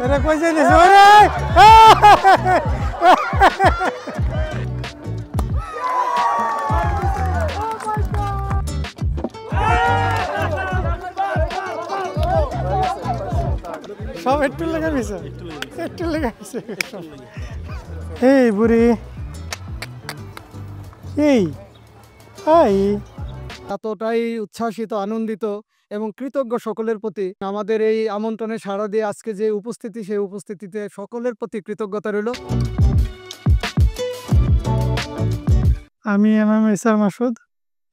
এটা কই যাইতেছে ওরে সব একটু লেগে গেছে একটু লেগে গেছে এই বুড়ি এই হাই এতটাই উচ্ছ্বাসিত আনন্দিত এবং কৃতজ্ঞ সকলের প্রতি আমাদের এই আমন্ত্রণে সাড়া দিয়ে আজকে যে উপস্থিতি সেই উপস্থিতিতে সকলের প্রতি কৃতজ্ঞতা রইল। আমি এসআর মাসুদ।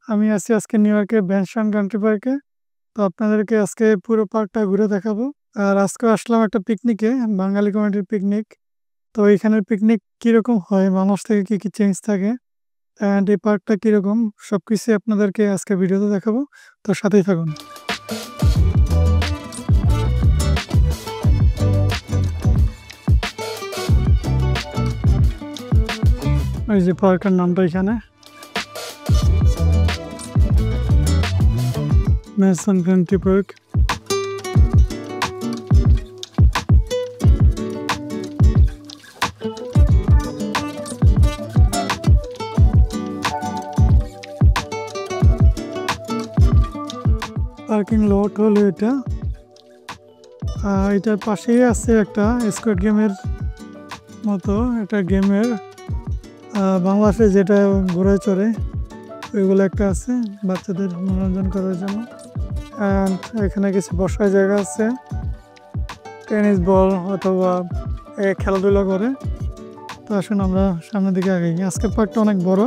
আমি আছি আজকে নিউ ইয়র্কের ব্যানসান কান্ট্রি পার্কে। তো আপনাদেরকে আজকে পুরো পার্কটা ঘুরে দেখাবো। আর আজকে আসলাম একটা পিকনিকে, বাঙালি কমিটির পিকনিক। তো এখানের পিকনিক কীরকম হয়, মানুষ থেকে কী কী চেঞ্জ থাকে, অ্যান্ড এই পার্কটা কীরকম, সব কিছুই আপনাদেরকে আজকে ভিডিওতে দেখাবো। তো সাথেই থাকুন। এই যে পার্কের নামটা এখানে Manson country park. Parking lot হলো এটা। এটার পাশেই আছে একটা স্কোয়াড গেমের মতো, এটা গেমের বাংলাদেশে যেটা ঘোড়ায় চড়ে ওইগুলো একটা আছে বাচ্চাদের মনোরঞ্জন করার জন্য। অ্যান্ড এখানে কিছু বসার জায়গা আছে, টেনিস বল অথবা খেলাধুলা করে। তো আসুন আমরা সামনের দিকে আগে। আজকে পার্কটা অনেক বড়,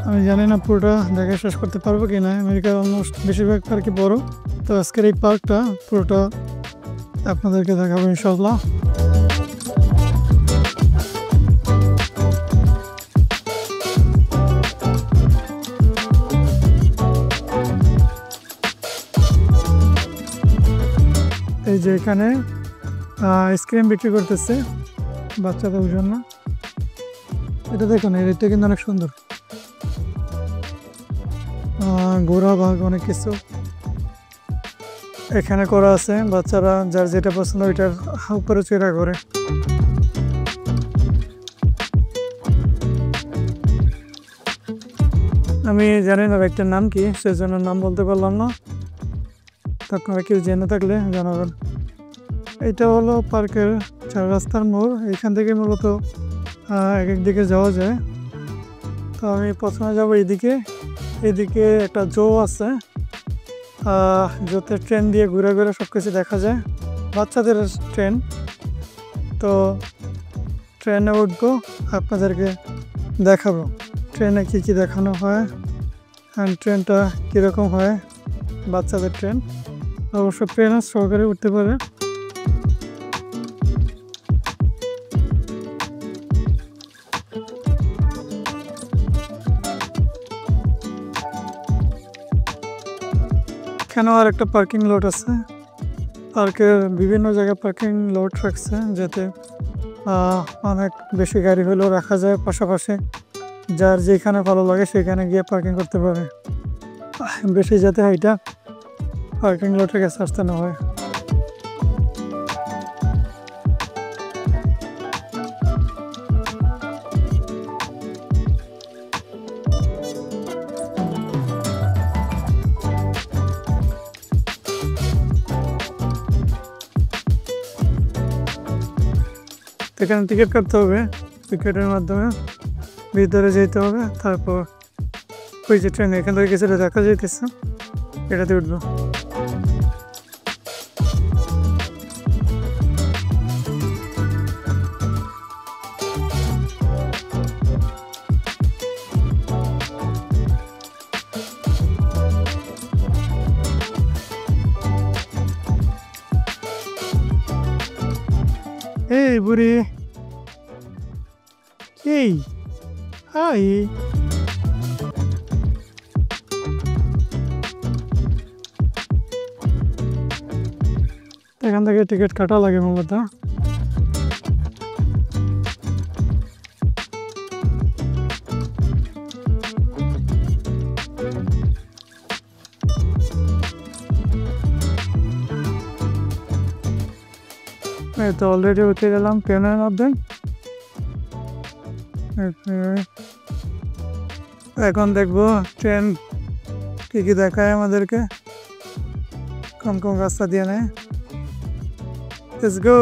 আমি জানি না পুরোটা দেখা শেষ করতে পারবো কি না। আমেরিকার অলমোস্ট বেশিরভাগ পার্কই বড়। তো আজকের এই পার্কটা পুরোটা আপনাদেরকে দেখাবো ইনশাল্লাহ। এই যে এখানে আইসক্রিম বিক্রি করতেছে বাচ্চাদের জন্য। এটা দেখুন, এটা কিন্তু অনেক সুন্দর, ঘোড়া বাঘ অনেক কিছু এখানে করা আছে। বাচ্চারা যার যেটা পছন্দ ওইটার উপরে চড়া করে। আমি জানি না ব্যাগটার নাম কি, সেজন্য নাম বলতে পারলাম না। আপনারা কেউ জেনে থাকলে জানাবেন। এটা হলো পার্কের 4 রাস্তার মোড়। এখান থেকে মূলত এক এক দিকে যাওয়া যায়। তো আমি প্রথমে যাব এদিকে। এদিকে একটা জো আছে, জোতে ট্রেন দিয়ে ঘুরে ঘুরে সব কিছু দেখা যায়, বাচ্চাদের ট্রেন। তো ট্রেনে উঠবো, আপনাদেরকে দেখাবো ট্রেনে কী কী দেখানো হয়, অ্যান্ড ট্রেনটা কীরকম হয়। বাচ্চাদের ট্রেন অবশ্য প্যারেন্টস সহকারে উঠতে পারে। এখানেও আর একটা পার্কিং লট আছে। পার্কের বিভিন্ন জায়গায় পার্কিং লট রাখছে যাতে অনেক বেশি গাড়ি হলেও রাখা যায়, পাশাপাশি যার যেখানে ভালো লাগে সেখানে গিয়ে পার্কিং করতে পারে। বেশি যাতে এটা পার্কিং লটের কাছে আসতে না হয়। এখানে টিকিট কাটতে হবে, টিকিটের মাধ্যমে ভিতরে যেতে হবে। তারপর ওই যে ট্রেন এখান থেকে কিছুটা দেখা যাইতেছে, এটাতে উঠবো। এই বুড়ি, এই হাই, এখান থেকে টিকিট কাটা লাগে মূলত। এই তো অলরেডি উঠে গেলাম ট্রেনের মধ্যে। এখন দেখবো ট্রেন কি কি দেখায় আমাদেরকে, কোন কোন রাস্তা দিয়ে নেয়। Let's go.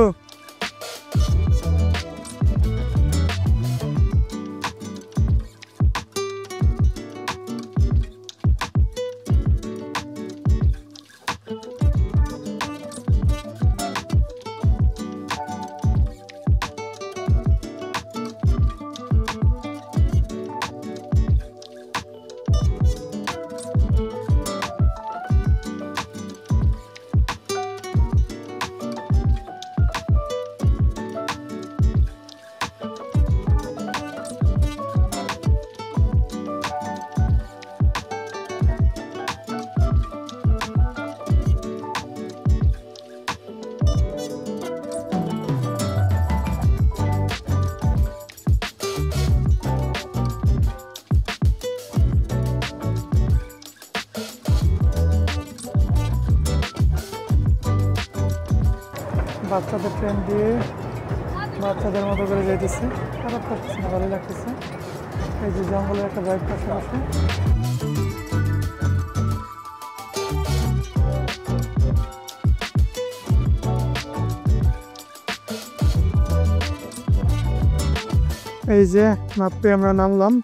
বাচ্চাদের ট্রেন দিয়ে বাচ্চাদের মতো করে যাইতেছে, খারাপ লাগতেছে না, ভালো লাগতেছে। এই যে জঙ্গলের একটা বাইক পাশাপাশি। এই যে মাপে আমরা নামলাম।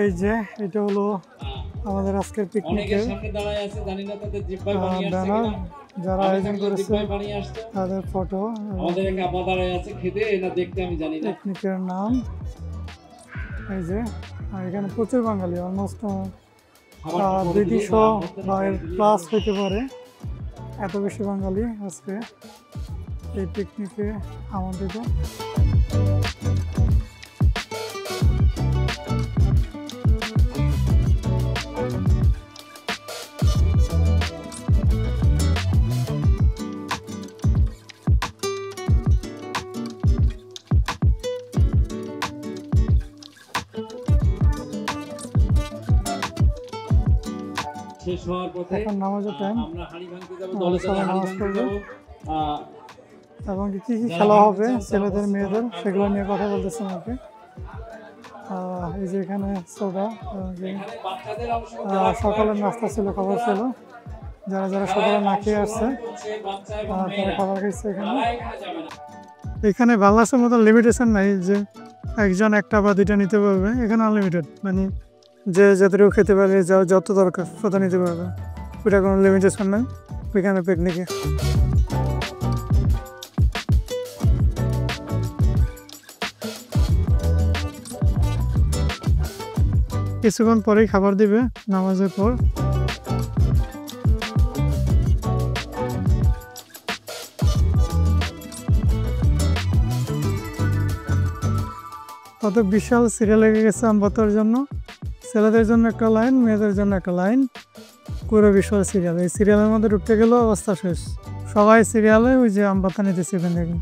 এই যে এটা হলো আমাদের আজকের পিকনিকের ব্যানার, যারা আয়োজন করেছে তাদের ফটো, পিকনিকের নাম। এই যে আর এখানে প্রচুর বাঙালি, অলমোস্ট 200 বা এর প্লাস হইতে পারে, এত বেশি বাঙালি আজকে এই পিকনিকে আমন্ত্রিত। শেষ হওয়ার পথে এখন নামাজের টাইম, আমরা হাড়ি ভাঙতে যাব, দলে দলে হাড়ি ভাঙতে যাব। এবং কি কি খেলা হবে ছেলেদের মেয়েদের সেগুলো নিয়ে কথা বলতেছে আমাকে। এই যে এখানে সোডা, সকালের নাস্তা ছিল, খাবার ছিল, যারা যারা সকালে না খেয়ে আসছে তারা খাবার খাইছে। এখানে বাংলাদেশের মতো লিমিটেশন নাই যে একজন একটা বা দুইটা নিতে পারবে, এখানে আনলিমিটেড, মানে যে যতটুকু খেতে পারে, যত দরকার তত নিতে পারবে, ওইটা কোনো লিমিটেশন নেই ওইখানে পিকনিকে। কিছুক্ষণ পরেই খাবার দিবে নামাজের পর। কত বিশাল সিরিয়াল লেগে গেছে আমপাতার জন্য, ছেলেদের জন্য একটা লাইন, মেয়েদের জন্য একটা লাইন, পুরো বিশাল সিরিয়াল। এই সিরিয়ালের মধ্যে ঢুকতে গেলেও অবস্থা শেষ, সবাই সিরিয়ালে ওই যে আমপাতা নিতেছে এখান থেকে।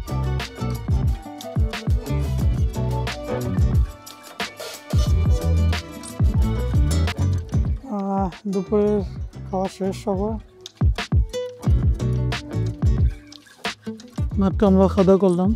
দুপুরের খাওয়া শেষ সবার, মাত্র আমরা খাওয়া দাওয়া করলাম।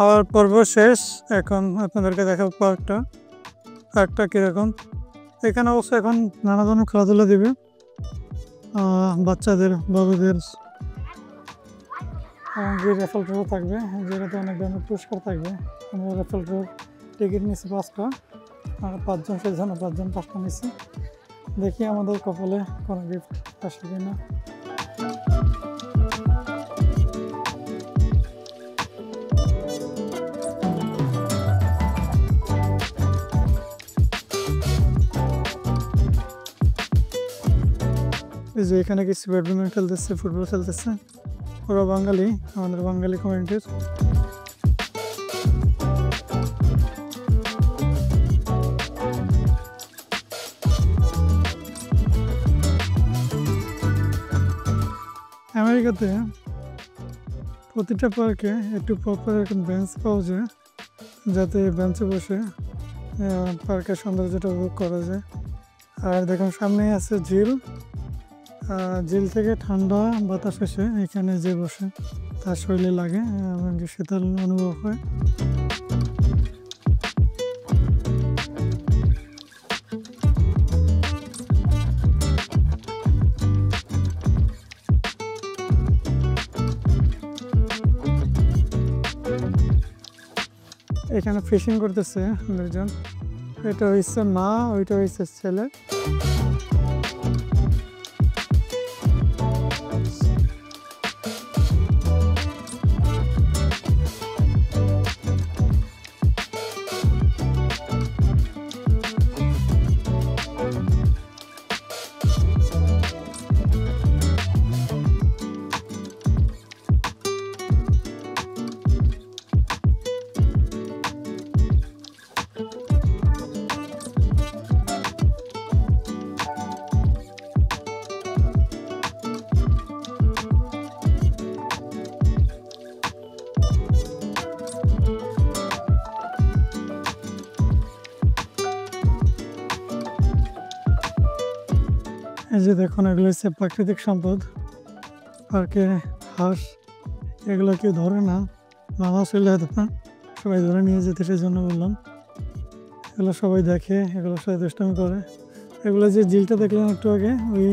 খাওয়ার পর্ব শেষ, এখন আপনাদেরকে দেখাবো পার্কটা কীরকম। এখানে অবশ্য এখন নানা ধরনের খেলাধুলা দিবে বাচ্চাদের, বাবুদের, এমনকি রেফেল ড্র থাকবে, যেটাতে অনেক ধরনের পুরস্কার থাকবে। আমরা রেফেল ড্র টিকিট নিচ্ছে 5টা, আর 5জন, সেই জন্য 5জন 5টা নিচ্ছে। দেখি আমাদের কপালে কোনো গিফট আসে কিনা। এই যে এখানে কিছু ব্যাডমিন্টন খেলতেছে, ফুটবল খেলতেছে। ওরা বাঙালি, আমাদের বাঙালি কমিউনিটির। আমেরিকাতে প্রতিটা পার্কে একটু পরপর এরকম বেঞ্চ পাওয়া যায়, যাতে বেঞ্চে বসে পার্কের সৌন্দর্যটা উপভোগ করা যায়। আর দেখুন সামনেই আছে ঝিল, ঝিল থেকে ঠান্ডা বাতাস এসে এখানে যে বসে তার শরীরে লাগে এবং শীতল অনুভব হয়। এখানে ফিশিং করতেছে দুজন, এটা হচ্ছে মা, ওইটা হচ্ছে ছেলে। এই যে দেখুন, এগুলো হচ্ছে প্রাকৃতিক সম্পদ। পার্কে হাঁস এগুলো কেউ ধরে না, বাংলাদেশ হইলে হয়তো না সবাই ধরে নিয়ে যেতে, সেই জন্য বললাম। এগুলো সবাই দেখে, এগুলো সবাই দুষ্টামি করে। এগুলো যে ঝিলটা দেখলাম একটু আগে, ওই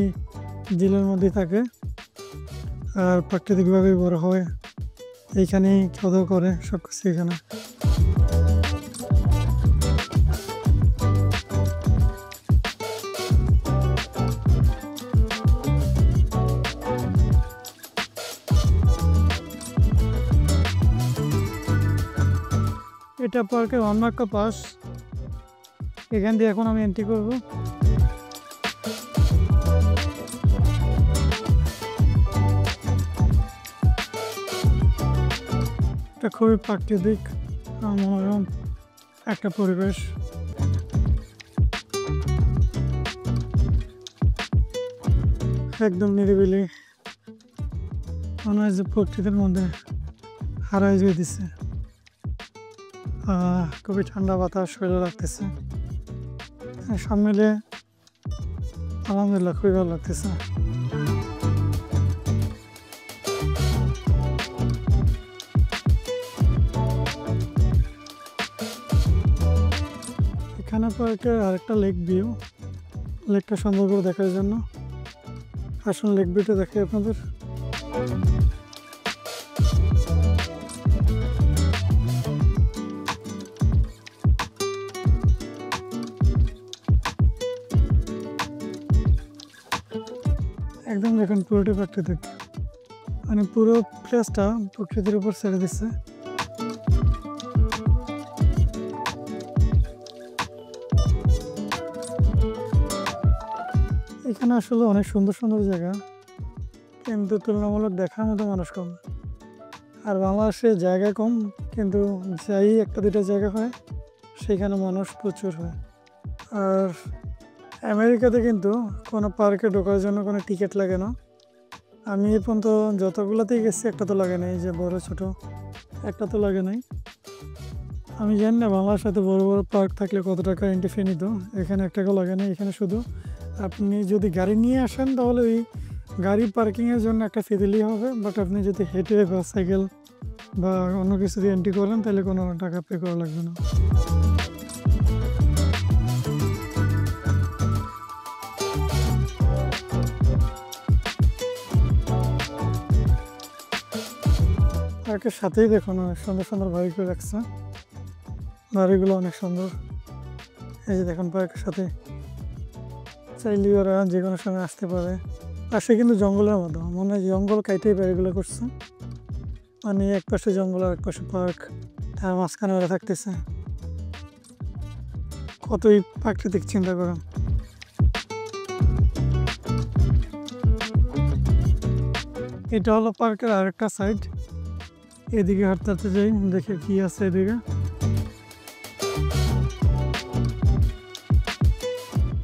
ঝিলের মধ্যেই থাকে আর প্রাকৃতিকভাবেই বড় হয়। এইখানেই খাওয়া দাওয়া করে, সব কিছু এখানে। এটা পার্কের অন্য একটা পাস, এখান দিয়ে এখন আমি এন্ট্রি করব। এটা খুবই প্রাকৃতিক মনোরম একটা পরিবেশ। একদম নিরিবিলি, মনে হয় যে প্রকৃতির মধ্যে হারাই যেতেছে। খুবই ঠান্ডা বাতাস শরীরে লাগতেছে, সব মিলে আলহামদুলিল্লাহ খুবই ভালো লাগতেছে। এখানে পার্কের আরেকটা লেক ভিউ, লেকটা সুন্দর করে দেখার জন্য আসুন লেক ভিউটা দেখাই আপনাদের। একদম দেখুন পুরোটা প্রাকৃতিক, মানে পুরো প্লেসটা প্রকৃতির উপর ছেড়ে দিচ্ছে। এখানে আসলে অনেক সুন্দর সুন্দর জায়গা, কিন্তু তুলনামূলক দেখার মতো মানুষ কম। আর বাংলাদেশে জায়গা কম, কিন্তু যাই একটা দুটা জায়গা হয় সেখানে মানুষ প্রচুর হয়। আর আমেরিকাতে কিন্তু কোনো পার্কে ঢোকার জন্য কোনো টিকিট লাগে না। আমি এ পর্যন্ত যতগুলোতেই গেছি একটা তো লাগে নাই, যে বড় ছোট একটা তো লাগে নাই। আমি জানি না বাংলার সাথে বড় বড় পার্ক থাকলে কত টাকা এন্ট্রি ফি নিত, এখানে 1 টাকাও লাগে না। এখানে শুধু আপনি যদি গাড়ি নিয়ে আসেন তাহলে ওই গাড়ি পার্কিংয়ের জন্য একটা ফি দিলেই হবে, বাট আপনি যদি হেঁটে বা সাইকেল বা অন্য কিছু দিয়ে এন্ট্রি করেন তাহলে কোনো টাকা পে করা লাগবে না। পার্কের সাথেই দেখুন অনেক সুন্দর সুন্দর বাড়ি করে রাখছে, বাড়িগুলো অনেক সুন্দর। এই যে দেখুন পার্কের সাথে চাইলে ওরা যে কোনো সময় আসতে পারে। পাশে কিন্তু জঙ্গলের মতো, মনে হয় জঙ্গল কাইটেই বাড়িগুলো করছে। মানে এক পাশে জঙ্গল আর এক পাশে পার্ক, তার মাঝখানে ওরা থাকতেছে। কতই প্রাকৃতিক, চিন্তা করেন। এটা হলো পার্কের আরেকটা সাইড। এদিকে হাঁটতে হাঁটতে যাই, দেখে কি আছে এদিকে।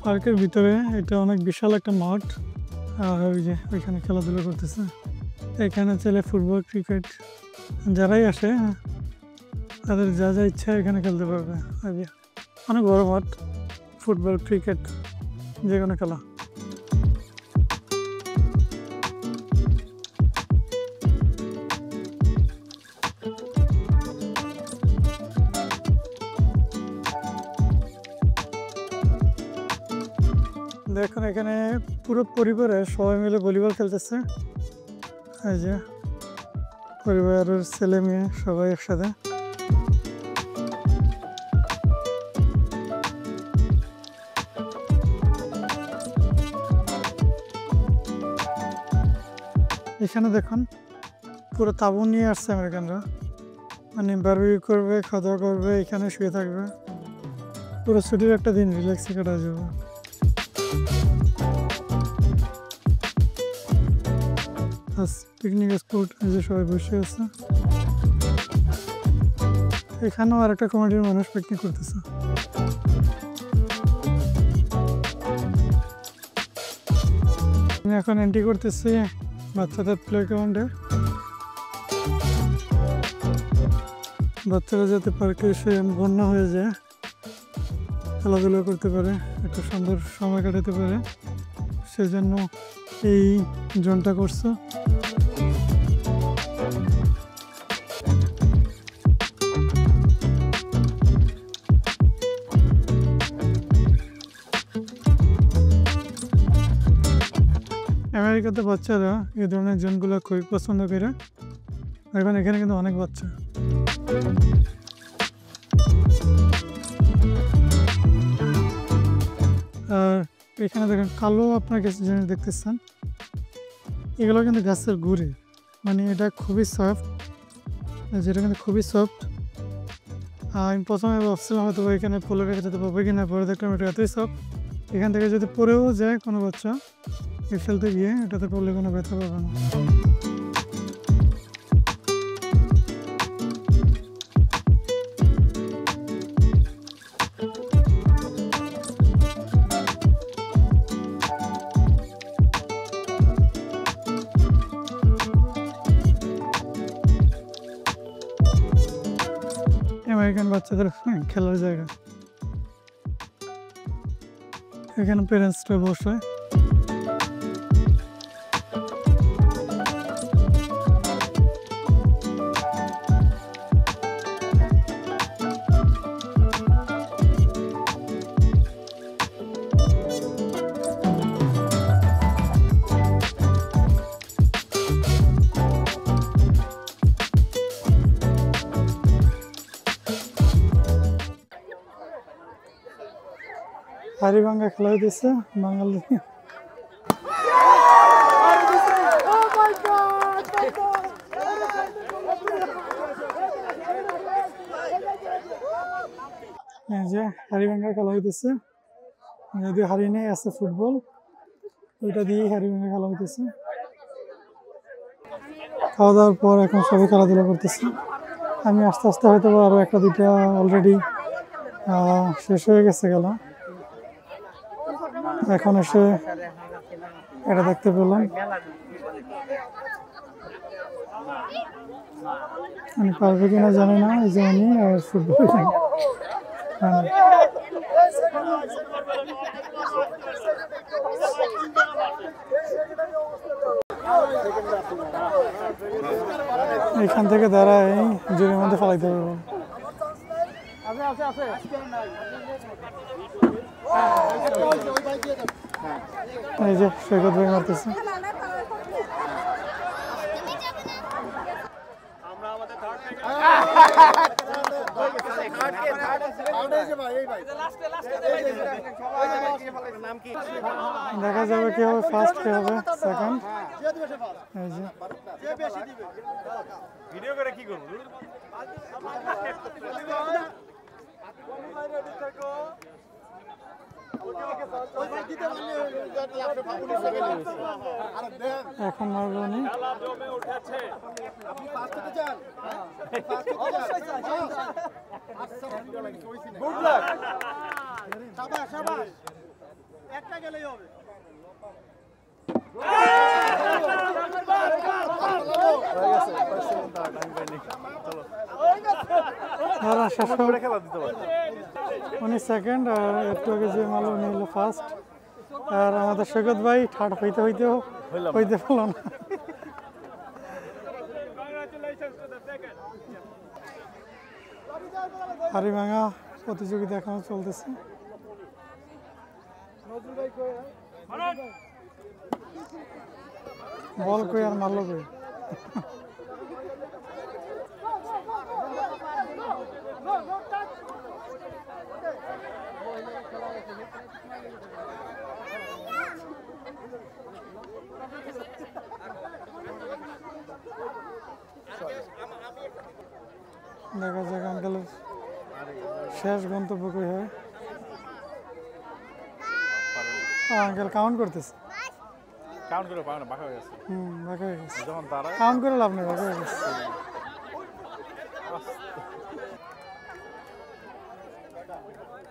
পার্কের ভিতরে এটা অনেক বিশাল একটা মাঠ, আর ওই যে ওইখানে খেলাধুলা করতেছে। এখানে ছেলে ফুটবল, ক্রিকেট যারাই আসে তাদের যা যা ইচ্ছা এখানে খেলতে পারবে। অনেক বড় মাঠ, ফুটবল, ক্রিকেট, যে কোনো খেলা। দেখুন এখানে পুরো পরিবারের সবাই মিলে ভলিবল খেলতেছে। এই যে পরিবারের ছেলে মেয়ে সবাই একসাথে। এখানে দেখুন পুরো তাঁবু নিয়ে আসছে আমেরিকানরা, মানে বারবিকিউ করবে, খাওয়া দাওয়া করবে, এখানে শুয়ে থাকবে। পুরো ছুটির একটা দিন রিল্যাক্সে কাটা যাবে। পিকনিক স্পট, এই যে সবাই বসে আছে। এখানেও আর একটা কমিটির মানুষ পিকনিক করতেছে। আমি এখন এন্ট্রি করতেছি বাচ্চাদের প্লে গ্রাউন্ডে। বাচ্চারা যাতে পার্কে এসে বন্যা হয়ে যায়, খেলাধুলা করতে পারে, একটা সুন্দর সময় কাটাতে পারে, সেজন্য এই জোনটা করছে। আমেরিকাতে বাচ্চারা এই ধরনের জোনগুলো খুবই পছন্দ করে। এখন এখানে কিন্তু অনেক বাচ্চা। আর এখানে দেখেন কালো আপনার কাছে জিনিস দেখতেছেন, এগুলো কিন্তু গাছের গুঁড়ি, মানে এটা খুবই সফট, যেটা কিন্তু খুবই সফট। আমি প্রথমে ভাবছিলাম হয়তো এখানে ফুলে রেখে যেতে পারবো কিনা, পরে দেখলাম এটা এতই সফট, এখান থেকে যদি পড়েও যায় কোনো বাচ্চা ফেলতে গিয়ে, এটাতে পড়লে কোনো ব্যথা পাবে না। আমেরিকান বাচ্চাদের খেলার জায়গা, এখানে প্যারেন্টসরা বসে। হাড়ি ভাঙ্গা খেলা হইতেছে বাঙালি। যে হাড়ি ভাঙ্গা খেলা হইতেছে, যদি হাড়ি নেই আছে ফুটবল, ওইটা দিয়েই হাড়ি ভাঙ্গা খেলা হইতেছে। খাওয়া দাওয়ার পর এখন সবাই খেলাধুলা করতেছে। আমি আস্তে আস্তে হয়তো আরো একটা দুইটা অলরেডি শেষ হয়ে গেছে খেলা। এখন এসে এটা দেখতে পেলাম, আমি পারবে কিনা জানি না, এই যে আমি আর ফুটবল এখান থেকে দাঁড়ায় জমির মধ্যে ফেলাইতে পারবো। এই যে সৈকত ভাই মারতেছে। আমরা আমাদের দেখা যাবে কি হবে, ফার্স্ট কে হবে, সেকেন্ড। এই যে ভিডিও করে কি করব? এখন মারবে উনি। Good luck. একটা গেলেই হবে। খেলা দিতে পারে। উনি সেকেন্ড, আর একটু আগে যে মারলো উনি হলো ফার্স্ট। আর আমাদের সৈকত ভাই থার্ড হইতে পারলো না। হাড়িভাঙা প্রতিযোগিতা এখনো চলতেছে। বল কই আর মারলো কই? দেখা যাক আঙ্কেলের শেষ গন্তব্য কই হয়। আঙ্কেল কাউন্ট করতেছে। কাউন্ট করে পাবে না, বাঁকা হয়ে গেছে। বাঁকা হয়ে গেছে। যখন তারা কাউন্ট করে লাভ নেই, বাঁকা হয়ে গেছে।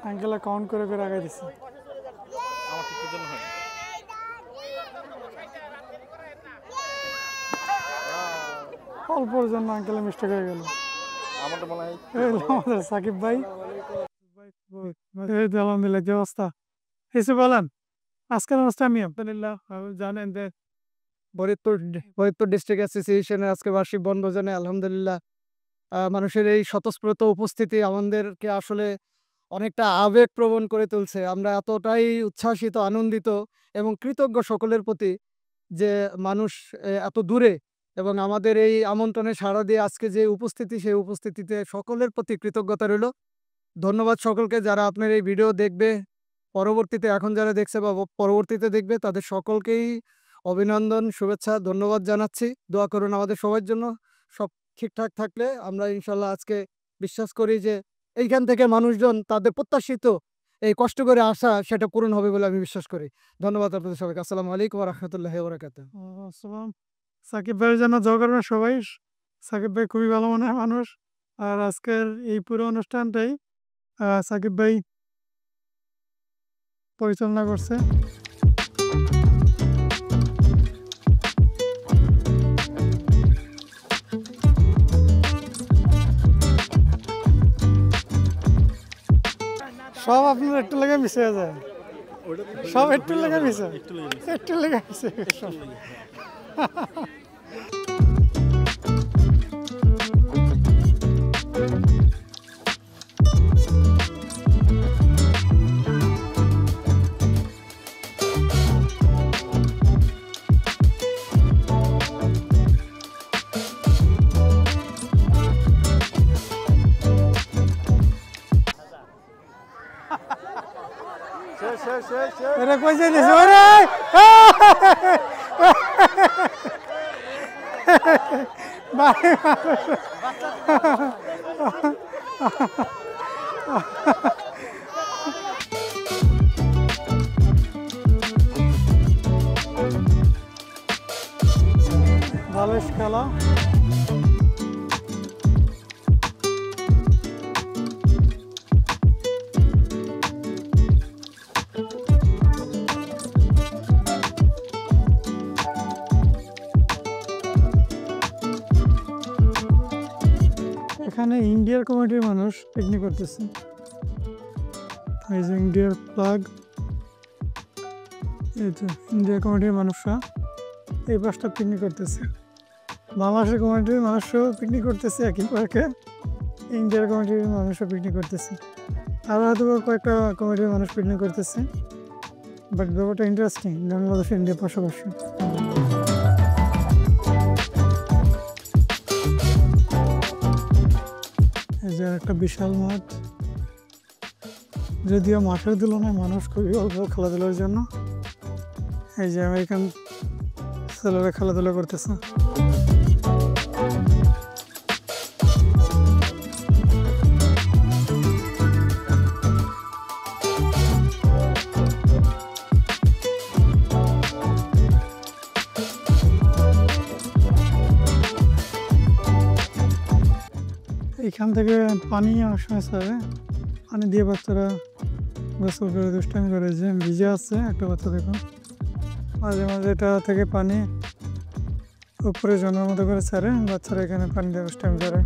আঙ্কেল কাউন্ট করে করে আগাই দিছে। আমার ঠিক জন্য হয় অল্পর জন্য আঙ্কেলের মিস্টেক হয়ে গেল। আমার তো মনে হয় আমাদের সাকিব ভাই। এই তো আলহামদুলিল্লাহ, যে অবস্থা কিছু বলেন আজকের অবস্থা? আমি আলহামদুলিল্লাহ, জানেন যে ফরিদপুর ডিস্ট্রিক্ট অ্যাসোসিয়েশনের আজকে বার্ষিক বনভোজনে আলহামদুলিল্লাহ মানুষের এই স্বতঃস্ফূর্ত উপস্থিতি আমাদেরকে আসলে অনেকটা আবেগপ্রবণ করে তুলছে। আমরা এতটাই উচ্ছ্বাসিত, আনন্দিত এবং কৃতজ্ঞ সকলের প্রতি যে মানুষ এত দূরে এবং আমাদের এই আমন্ত্রণে সাড়া দিয়ে আজকে যে উপস্থিতি, সেই উপস্থিতিতে সকলের প্রতি কৃতজ্ঞতা রইল। ধন্যবাদ সকলকে যারা আপনার এই ভিডিও দেখবে, পরবর্তীতে এখন যারা দেখছে বা পরবর্তীতে দেখবে তাদের সকলকেই অভিনন্দন, শুভেচ্ছা, ধন্যবাদ জানাচ্ছি। দোয়া করুন আমাদের সবার জন্য। সব ঠিকঠাক থাকলে আমরা ইনশাল্লাহ আজকে বিশ্বাস করি যে এইখান থেকে মানুষজন তাদের প্রত্যাশিত এই কষ্ট করে আসা সেটা পূরণ হবে বলে আমি বিশ্বাস করি। ধন্যবাদ আপনাদের সবাইকে। আসসালামু আলাইকুম ওয়া রাহমাতুল্লাহি ওয়া বারাকাতুহু। আসসালাম। সাকিব ভাইয়ের জন্য দোয়া করবেন সবাই। সাকিব ভাই খুবই ভালো মনের মানুষ। আর আজকের এই পুরো অনুষ্ঠানটাই সাকিব ভাই পরিচালনা করছে। সব আপনার একটু লেগে মিশে যায়, সব একটু লেগে মিশে, একটু লেগে মিশে সব। এটা কই যাইতেছে ওরে? ভালো খেলা। এখানে ইন্ডিয়ার কমিটির মানুষ পিকনিক করতেছে। এই যে ইন্ডিয়ার ফ্ল্যাগ, এই তো ইন্ডিয়ার কমিটির মানুষরা এই পাশটা পিকনিক করতেছে। বাংলাদেশের কমিটির মানুষও পিকনিক করতেছে একই পার্কে, ইন্ডিয়ার কমিটির মানুষও পিকনিক করতেছে। আরও হয়তো কয়েকটা কমিটির মানুষ পিকনিক করতেছে। বাট ব্যাপারটা ইন্টারেস্টিং, বাংলাদেশ ইন্ডিয়ার পাশাপাশি। এই যে একটা বিশাল মাঠ, যদিও মাঠের তুলনায় মানুষ খুবই অল্প খেলাধুলার জন্য। এই যে আমেরিকান ছেলেরা খেলাধুলা করতেছে। এইখান থেকে পানি অনেক সময় ছাড়ে, পানি দিয়ে বাচ্চারা গোসল করে দুষ্টামি করে। যে ভিজে আছে একটা বাচ্চা, দেখুন মাঝে মাঝে এটা থেকে পানি উপরে জনের মতো করে ছাড়ে, বাচ্চারা এখানে পানি দিয়ে দুষ্টামি করে।